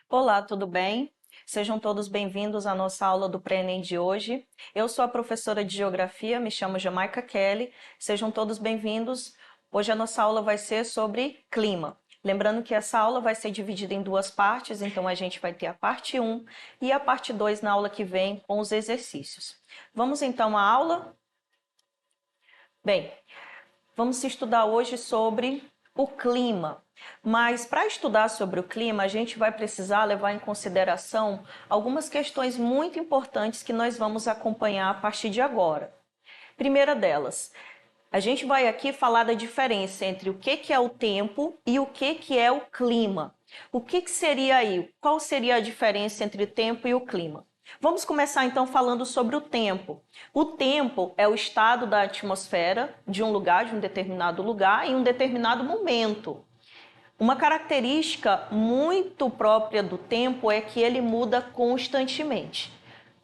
Olá, tudo bem? Sejam todos bem-vindos à nossa aula do Pré-ENEM de hoje. Eu sou a professora de Geografia, me chamo Jamaica Kelly. Sejam todos bem-vindos. Hoje a nossa aula vai ser sobre clima. Lembrando que essa aula vai ser dividida em duas partes, então a gente vai ter a parte 1 e a parte 2 na aula que vem com os exercícios. Vamos então à aula? Bem, vamos estudar hoje sobre o clima. Mas para estudar sobre o clima, a gente vai precisar levar em consideração algumas questões muito importantes que nós vamos acompanhar a partir de agora. Primeira delas, a gente vai aqui falar da diferença entre o que é o tempo e o que é o clima. O que seria aí? Qual seria a diferença entre o tempo e o clima? Vamos começar então falando sobre o tempo. O tempo é o estado da atmosfera de um lugar, de um determinado lugar, em um determinado momento. Uma característica muito própria do tempo é que ele muda constantemente.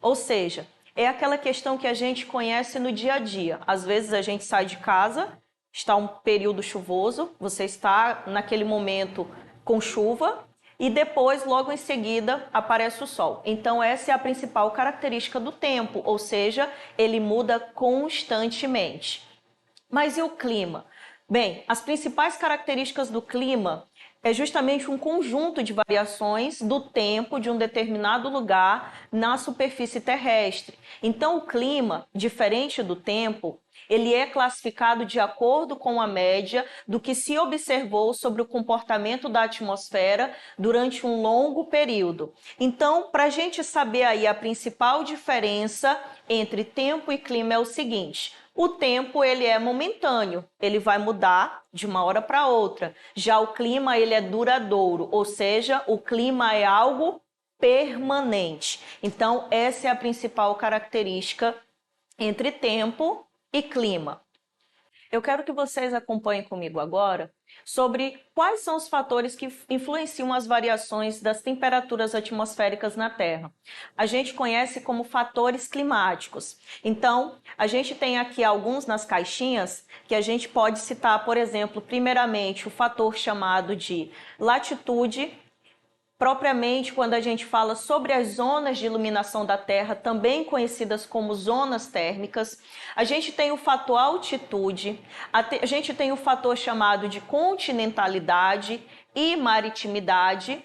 Ou seja, é aquela questão que a gente conhece no dia a dia. Às vezes a gente sai de casa, está um período chuvoso, você está naquele momento com chuva e depois, logo em seguida, aparece o sol. Então essa é a principal característica do tempo, ou seja, ele muda constantemente. Mas e o clima? Bem, as principais características do clima é justamente um conjunto de variações do tempo de um determinado lugar na superfície terrestre. Então, o clima, diferente do tempo, ele é classificado de acordo com a média do que se observou sobre o comportamento da atmosfera durante um longo período. Então, para a gente saber aí a principal diferença entre tempo e clima é o seguinte: o tempo ele é momentâneo, ele vai mudar de uma hora para outra. Já o clima ele é duradouro, ou seja, o clima é algo permanente. Então, essa é a principal característica entre tempo e clima. Eu quero que vocês acompanhem comigo agora sobre quais são os fatores que influenciam as variações das temperaturas atmosféricas na Terra. A gente conhece como fatores climáticos. Então, a gente tem aqui alguns nas caixinhas que a gente pode citar, por exemplo, primeiramente o fator chamado de latitude. Propriamente, quando a gente fala sobre as zonas de iluminação da Terra, também conhecidas como zonas térmicas, a gente tem o fator altitude, a gente tem o fator chamado de continentalidade e maritimidade,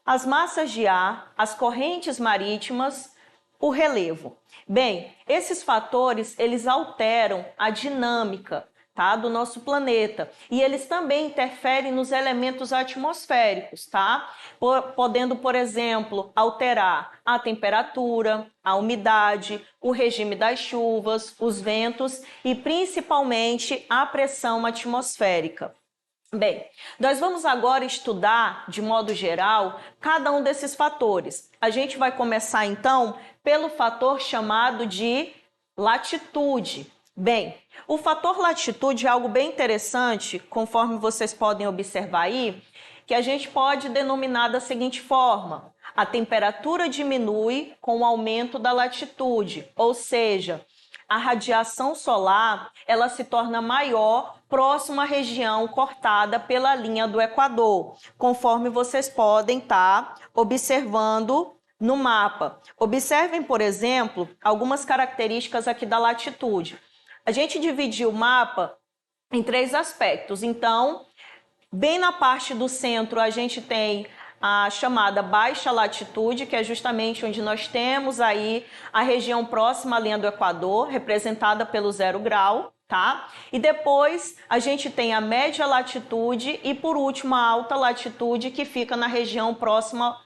as massas de ar, as correntes marítimas, o relevo. Bem, esses fatores, eles alteram a dinâmica, tá, do nosso planeta. E eles também interferem nos elementos atmosféricos, tá? Podendo, por exemplo, alterar a temperatura, a umidade, o regime das chuvas, os ventos e principalmente a pressão atmosférica. Bem, nós vamos agora estudar, de modo geral, cada um desses fatores. A gente vai começar, então, pelo fator chamado de latitude. Bem, o fator latitude é algo bem interessante, conforme vocês podem observar aí, que a gente pode denominar da seguinte forma: a temperatura diminui com o aumento da latitude, ou seja, a radiação solar ela se torna maior próximo à região cortada pela linha do Equador, conforme vocês podem estar observando no mapa. Observem, por exemplo, algumas características aqui da latitude. A gente dividiu o mapa em três aspectos. Então, bem na parte do centro, a gente tem a chamada baixa latitude, que é justamente onde nós temos aí a região próxima à linha do Equador, representada pelo 0 grau, tá? E depois a gente tem a média latitude e, por último, a alta latitude, que fica na região próxima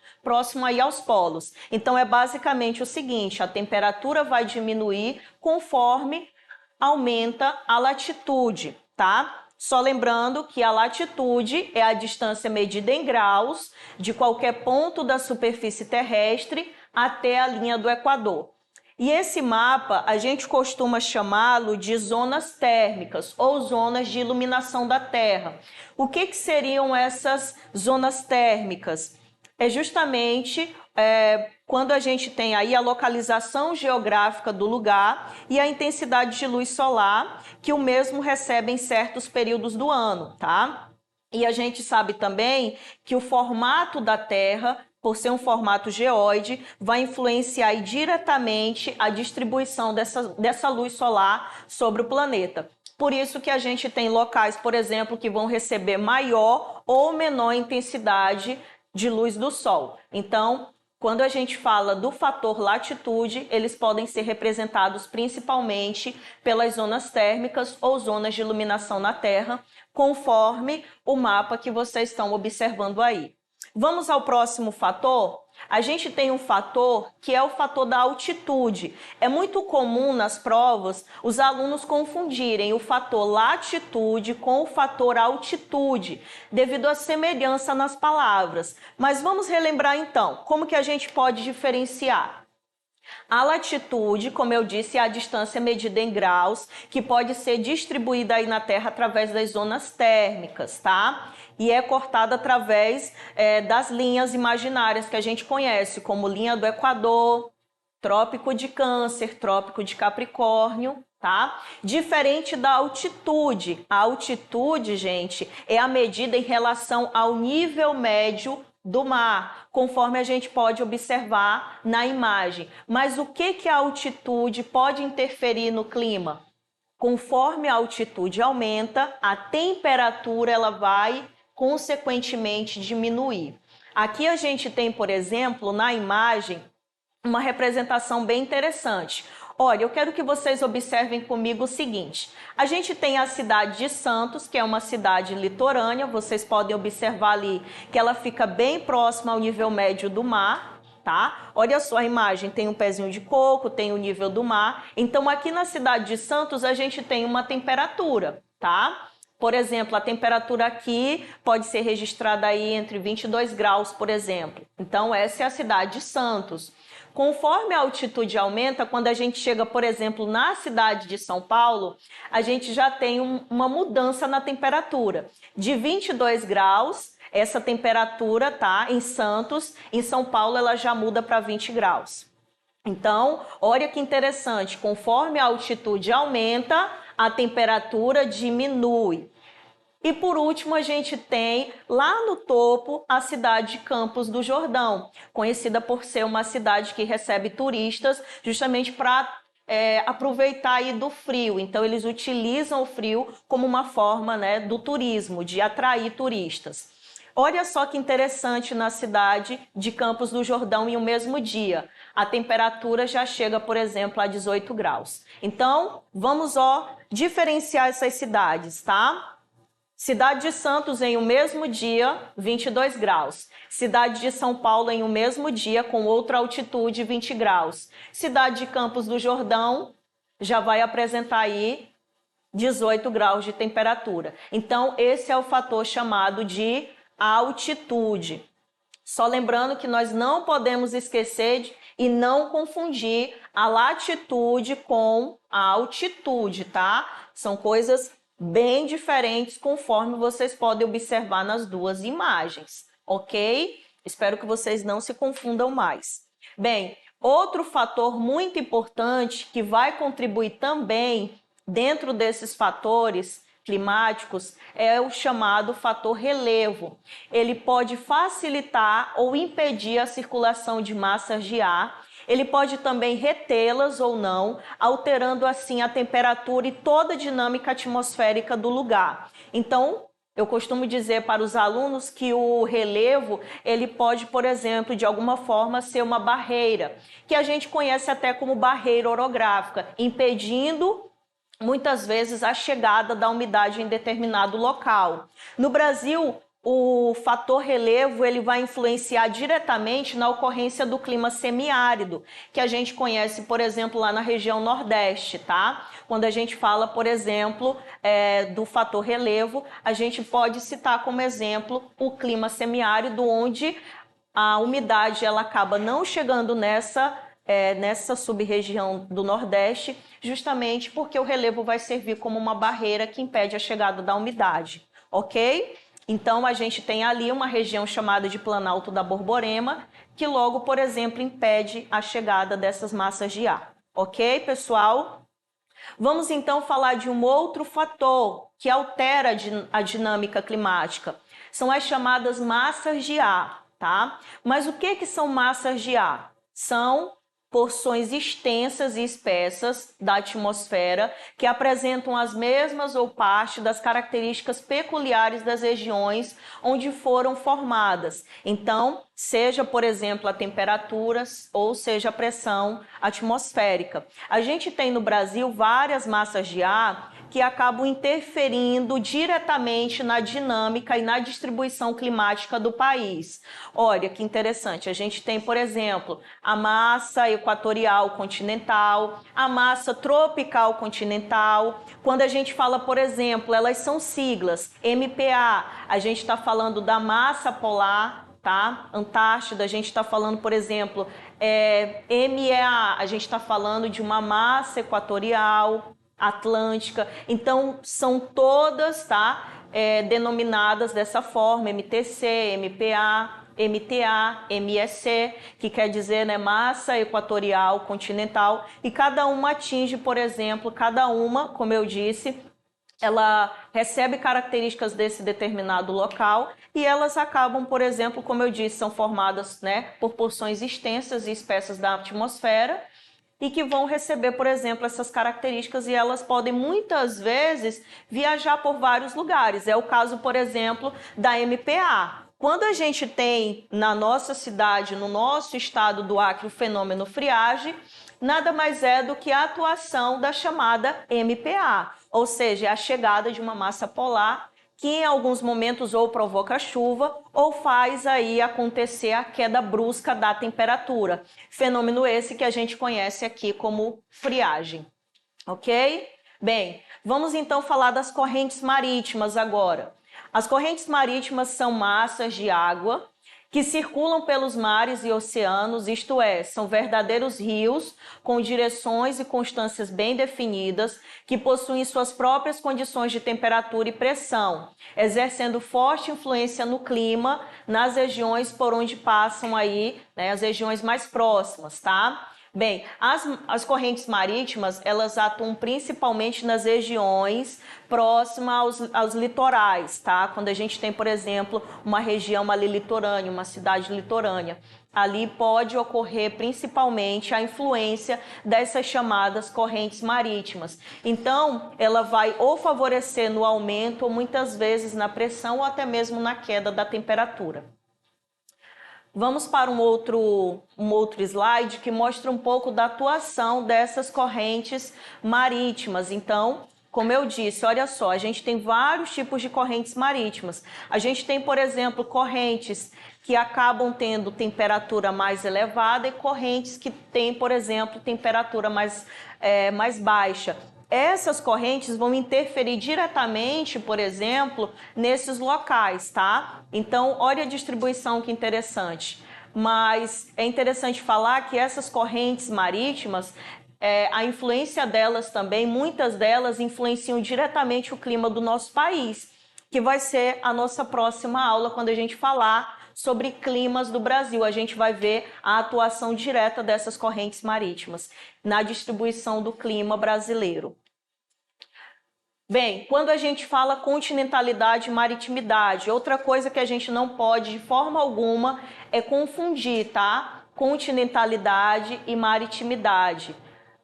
aí aos polos. Então, é basicamente o seguinte: a temperatura vai diminuir conforme aumenta a latitude, tá? Só lembrando que a latitude é a distância medida em graus de qualquer ponto da superfície terrestre até a linha do Equador. E esse mapa, a gente costuma chamá-lo de zonas térmicas ou zonas de iluminação da Terra. O que seriam essas zonas térmicas? É justamente quando a gente tem aí a localização geográfica do lugar e a intensidade de luz solar que o mesmo recebe em certos períodos do ano, tá? E a gente sabe também que o formato da Terra, por ser um formato geóide, vai influenciar diretamente a distribuição dessa luz solar sobre o planeta. Por isso que a gente tem locais, por exemplo, que vão receber maior ou menor intensidade de luz do Sol. Então, quando a gente fala do fator latitude, eles podem ser representados principalmente pelas zonas térmicas ou zonas de iluminação na Terra, conforme o mapa que vocês estão observando aí. Vamos ao próximo fator? A gente tem um fator que é o fator da altitude. É muito comum nas provas os alunos confundirem o fator latitude com o fator altitude, devido à semelhança nas palavras. Mas vamos relembrar então, como que a gente pode diferenciar? A latitude, como eu disse, é a distância medida em graus, que pode ser distribuída aí na Terra através das zonas térmicas, tá? E é cortada através das linhas imaginárias que a gente conhece, como linha do Equador, Trópico de Câncer, Trópico de Capricórnio, tá? Diferente da altitude. A altitude, gente, é a medida em relação ao nível médio do mar, conforme a gente pode observar na imagem. Mas o que a altitude pode interferir no clima? Conforme a altitude aumenta, a temperatura ela vai consequentemente diminuir. Aqui a gente tem, por exemplo, na imagem, uma representação bem interessante. Olha, eu quero que vocês observem comigo o seguinte. A gente tem a cidade de Santos, que é uma cidade litorânea. Vocês podem observar ali que ela fica bem próxima ao nível médio do mar, tá? Olha só a imagem, tem um pezinho de coco, tem o nível do mar. Então, aqui na cidade de Santos, a gente tem uma temperatura, tá? Por exemplo, a temperatura aqui pode ser registrada aí entre 22 graus, por exemplo. Então, essa é a cidade de Santos. Conforme a altitude aumenta, quando a gente chega, por exemplo, na cidade de São Paulo, a gente já tem uma mudança na temperatura. De 22 graus, essa temperatura, tá, em Santos, em São Paulo ela já muda para 20 graus. Então, olha que interessante, conforme a altitude aumenta, a temperatura diminui. E por último, a gente tem lá no topo a cidade de Campos do Jordão, conhecida por ser uma cidade que recebe turistas justamente para aproveitar aí do frio. Então, eles utilizam o frio como uma forma, né, do turismo, de atrair turistas. Olha só que interessante na cidade de Campos do Jordão em um mesmo dia. A temperatura já chega, por exemplo, a 18 graus. Então, vamos diferenciar essas cidades, tá? Cidade de Santos em um mesmo dia, 22 graus. Cidade de São Paulo em um mesmo dia, com outra altitude, 20 graus. Cidade de Campos do Jordão já vai apresentar aí 18 graus de temperatura. Então, esse é o fator chamado de altitude. Só lembrando que nós não podemos esquecer e não confundir a latitude com a altitude, tá? São coisas bem diferentes conforme vocês podem observar nas duas imagens, ok? Espero que vocês não se confundam mais. Bem, outro fator muito importante que vai contribuir também dentro desses fatores climáticos é o chamado fator relevo. Ele pode facilitar ou impedir a circulação de massas de ar. Ele pode também retê-las ou não, alterando assim a temperatura e toda a dinâmica atmosférica do lugar. Então, eu costumo dizer para os alunos que o relevo, ele pode, por exemplo, de alguma forma ser uma barreira, que a gente conhece até como barreira orográfica, impedindo muitas vezes a chegada da umidade em determinado local. No Brasil, o fator relevo ele vai influenciar diretamente na ocorrência do clima semiárido, que a gente conhece, por exemplo, lá na região Nordeste, tá? Quando a gente fala, por exemplo, do fator relevo, a gente pode citar como exemplo o clima semiárido, onde a umidade ela acaba não chegando nessa nessa sub-região do Nordeste, justamente porque o relevo vai servir como uma barreira que impede a chegada da umidade, ok? Então, a gente tem ali uma região chamada de Planalto da Borborema, que logo, por exemplo, impede a chegada dessas massas de ar. Ok, pessoal? Vamos então falar de um outro fator que altera a dinâmica climática. São as chamadas massas de ar, tá? Mas o que são massas de ar? São porções extensas e espessas da atmosfera que apresentam as mesmas ou parte das características peculiares das regiões onde foram formadas. Então, seja, por exemplo, a temperatura ou seja a pressão atmosférica. A gente tem no Brasil várias massas de ar que acabam interferindo diretamente na dinâmica e na distribuição climática do país. Olha que interessante, a gente tem, por exemplo, a massa equatorial continental, a massa tropical continental. Quando a gente fala, por exemplo, elas são siglas, MPA, a gente está falando da massa polar, tá? Antártida, a gente está falando, por exemplo, MEA, a gente está falando de uma massa equatorial, atlântica. Então, são todas, tá? Denominadas dessa forma, MTC, MPA, MTA, MEC, que quer dizer, né, massa equatorial continental, e cada uma atinge, por exemplo, cada uma, como eu disse, ela recebe características desse determinado local e elas acabam, por exemplo, como eu disse, são formadas, né, por porções extensas e espessas da atmosfera e que vão receber, por exemplo, essas características e elas podem muitas vezes viajar por vários lugares. É o caso, por exemplo, da MPA. Quando a gente tem na nossa cidade, no nosso estado do Acre, o fenômeno friagem, nada mais é do que a atuação da chamada MPA, ou seja, a chegada de uma massa polar que em alguns momentos ou provoca chuva ou faz aí acontecer a queda brusca da temperatura. Fenômeno esse que a gente conhece aqui como friagem, ok? Bem, vamos então falar das correntes marítimas agora. As correntes marítimas são massas de água que circulam pelos mares e oceanos, isto é, são verdadeiros rios com direções e constâncias bem definidas, que possuem suas próprias condições de temperatura e pressão, exercendo forte influência no clima nas regiões por onde passam aí, né, as regiões mais próximas, tá? Bem, as correntes marítimas, elas atuam principalmente nas regiões próximas aos litorais, tá? Quando a gente tem, por exemplo, uma região ali litorânea, uma cidade litorânea, ali pode ocorrer principalmente a influência dessas chamadas correntes marítimas. Então, ela vai ou favorecer no aumento ou muitas vezes na pressão ou até mesmo na queda da temperatura. Vamos para um outro slide que mostra um pouco da atuação dessas correntes marítimas. Então, como eu disse, olha só, a gente tem vários tipos de correntes marítimas. A gente tem, por exemplo, correntes que acabam tendo temperatura mais elevada e correntes que têm, por exemplo, temperatura mais baixa. Essas correntes vão interferir diretamente, por exemplo, nesses locais, tá? Então, olha a distribuição que interessante. Mas é interessante falar que essas correntes marítimas, a influência delas também, muitas delas influenciam diretamente o clima do nosso país, que vai ser a nossa próxima aula quando a gente falar sobre climas do Brasil. A gente vai ver a atuação direta dessas correntes marítimas na distribuição do clima brasileiro. Bem, quando a gente fala continentalidade e maritimidade, outra coisa que a gente não pode de forma alguma é confundir, tá? Continentalidade e maritimidade.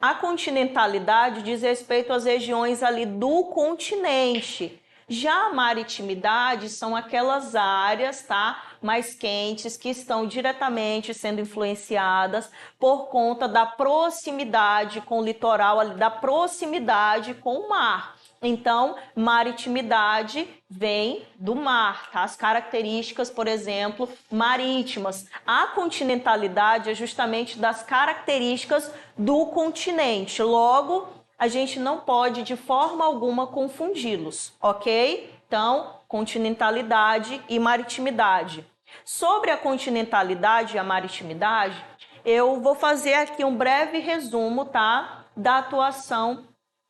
A continentalidade diz respeito às regiões ali do continente. Já a maritimidade são aquelas áreas, tá, mais quentes que estão diretamente sendo influenciadas por conta da proximidade com o litoral, da proximidade com o mar. Então, maritimidade vem do mar, tá? As características, por exemplo, marítimas. A continentalidade é justamente das características do continente. Logo, a gente não pode de forma alguma confundi-los, ok? Então, continentalidade e maritimidade. Sobre a continentalidade e a maritimidade, eu vou fazer aqui um breve resumo, tá, da atuação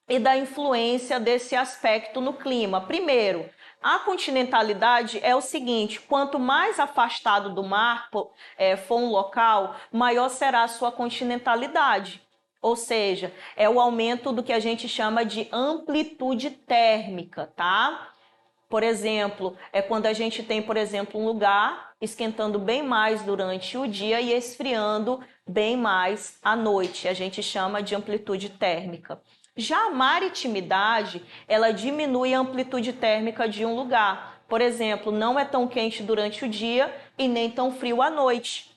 e da influência desse aspecto no clima. Primeiro, a continentalidade é o seguinte: quanto mais afastado do mar for um local, maior será a sua continentalidade. Ou seja, é o aumento do que a gente chama de amplitude térmica, tá? Por exemplo, é quando a gente tem, por exemplo, um lugar esquentando bem mais durante o dia e esfriando bem mais à noite. A gente chama de amplitude térmica. Já a maritimidade, ela diminui a amplitude térmica de um lugar. Por exemplo, não é tão quente durante o dia e nem tão frio à noite.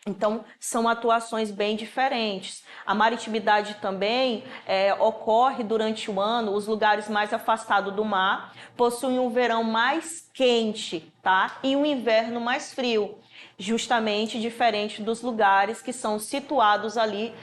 Então, são atuações bem diferentes. A maritimidade também ocorre durante o ano. Os lugares mais afastados do mar possuem um verão mais quente, tá? E um inverno mais frio, justamente diferente dos lugares que são situados ali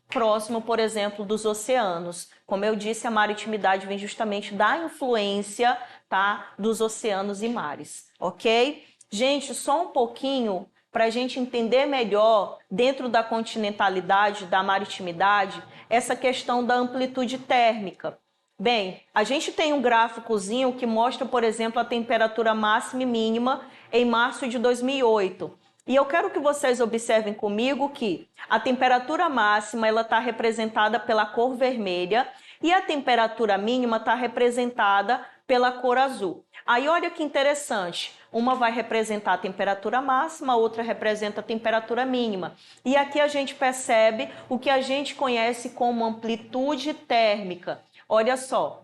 próximo, por exemplo, dos oceanos. Como eu disse, a maritimidade vem justamente da influência, tá, dos oceanos e mares, ok? Gente, só um pouquinho para a gente entender melhor, dentro da continentalidade, da maritimidade, essa questão da amplitude térmica. Bem, a gente tem um gráficozinho que mostra, por exemplo, a temperatura máxima e mínima em março de 2008. E eu quero que vocês observem comigo que a temperatura máxima ela está representada pela cor vermelha e a temperatura mínima está representada pela cor azul. Aí olha que interessante, uma vai representar a temperatura máxima, a outra representa a temperatura mínima. E aqui a gente percebe o que a gente conhece como amplitude térmica. Olha só.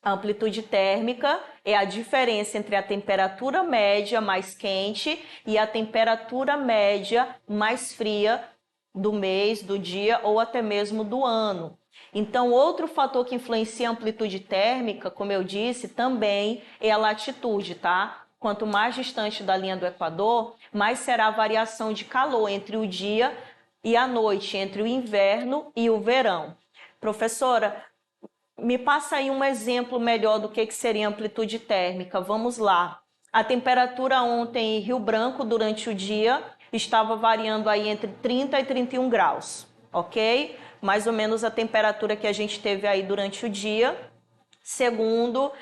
A amplitude térmica é a diferença entre a temperatura média mais quente e a temperatura média mais fria do mês, do dia ou até mesmo do ano. Então, outro fator que influencia a amplitude térmica, como eu disse, também é a latitude, tá? Quanto mais distante da linha do Equador, mais será a variação de calor entre o dia e a noite, entre o inverno e o verão. Professora, me passa aí um exemplo melhor do que seria amplitude térmica. Vamos lá. A temperatura ontem em Rio Branco durante o dia estava variando aí entre 30 e 31 graus, ok? Mais ou menos a temperatura que a gente teve aí durante o dia, segundo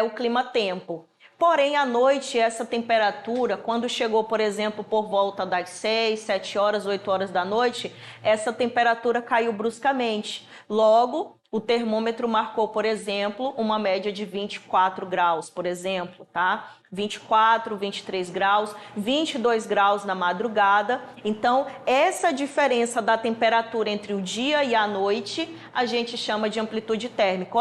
o clima-tempo. Porém, à noite, essa temperatura, quando chegou, por exemplo, por volta das 6, 7 horas, 8 horas da noite, essa temperatura caiu bruscamente. Logo, o termômetro marcou, por exemplo, uma média de 24 graus, por exemplo, tá? 24, 23 graus, 22 graus na madrugada. Então, essa diferença da temperatura entre o dia e a noite, a gente chama de amplitude térmica.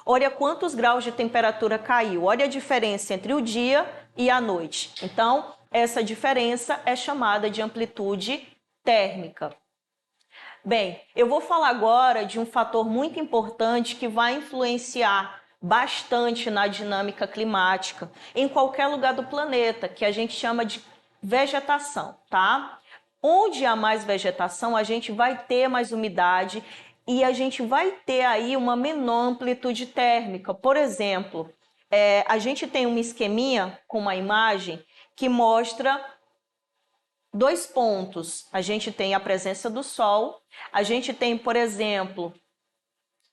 Olha quantos graus de temperatura caiu. Olha a diferença entre o dia e a noite. Então, essa diferença é chamada de amplitude térmica. Bem, eu vou falar agora de um fator muito importante que vai influenciar bastante na dinâmica climática em qualquer lugar do planeta, que a gente chama de vegetação, tá? Onde há mais vegetação, a gente vai ter mais umidade e a gente vai ter aí uma menor amplitude térmica. Por exemplo, a gente tem um esqueminha com uma imagem que mostra dois pontos. A gente tem a presença do Sol, a gente tem, por exemplo,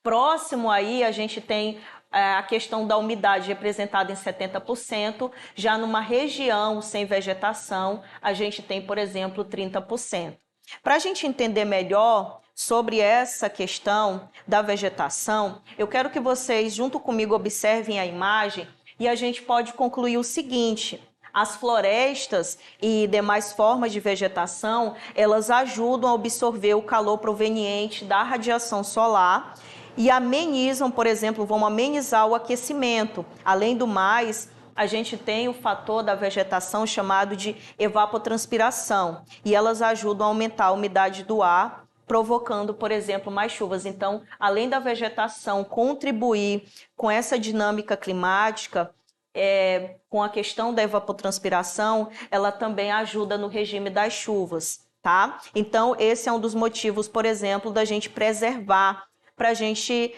próximo aí a gente tem a questão da umidade representada em 70%, já numa região sem vegetação, a gente tem, por exemplo, 30%. Para a gente entender melhor sobre essa questão da vegetação, eu quero que vocês, junto comigo, observem a imagem e a gente pode concluir o seguinte: as florestas e demais formas de vegetação, elas ajudam a absorver o calor proveniente da radiação solar e amenizam, por exemplo, vão amenizar o aquecimento. Além do mais, a gente tem o fator da vegetação chamado de evapotranspiração e elas ajudam a aumentar a umidade do ar, provocando, por exemplo, mais chuvas. Então, além da vegetação contribuir com essa dinâmica climática, com a questão da evapotranspiração, ela também ajuda no regime das chuvas, tá? Então, esse é um dos motivos, por exemplo, da gente preservar, para a gente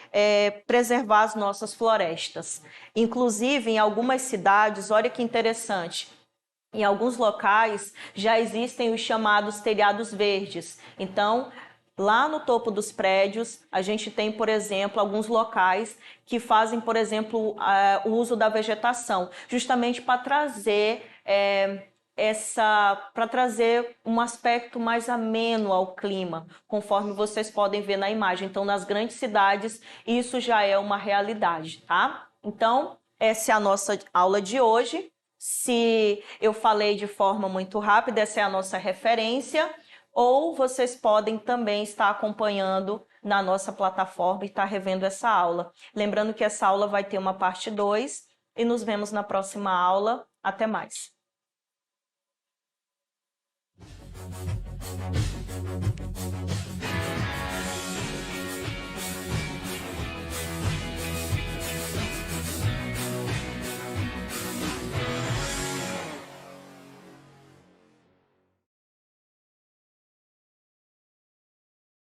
preservar as nossas florestas. Inclusive, em algumas cidades, olha que interessante, Em alguns locais já existem os chamados telhados verdes. Então, lá no topo dos prédios, a gente tem, por exemplo, alguns locais que fazem, por exemplo, o uso da vegetação, justamente para trazer para trazer um aspecto mais ameno ao clima, conforme vocês podem ver na imagem. Então, nas grandes cidades, isso já é uma realidade, tá? Então, essa é a nossa aula de hoje. Se eu falei de forma muito rápida, essa é a nossa referência, ou vocês podem também estar acompanhando na nossa plataforma e estar revendo essa aula. Lembrando que essa aula vai ter uma parte 2 e nos vemos na próxima aula. Até mais!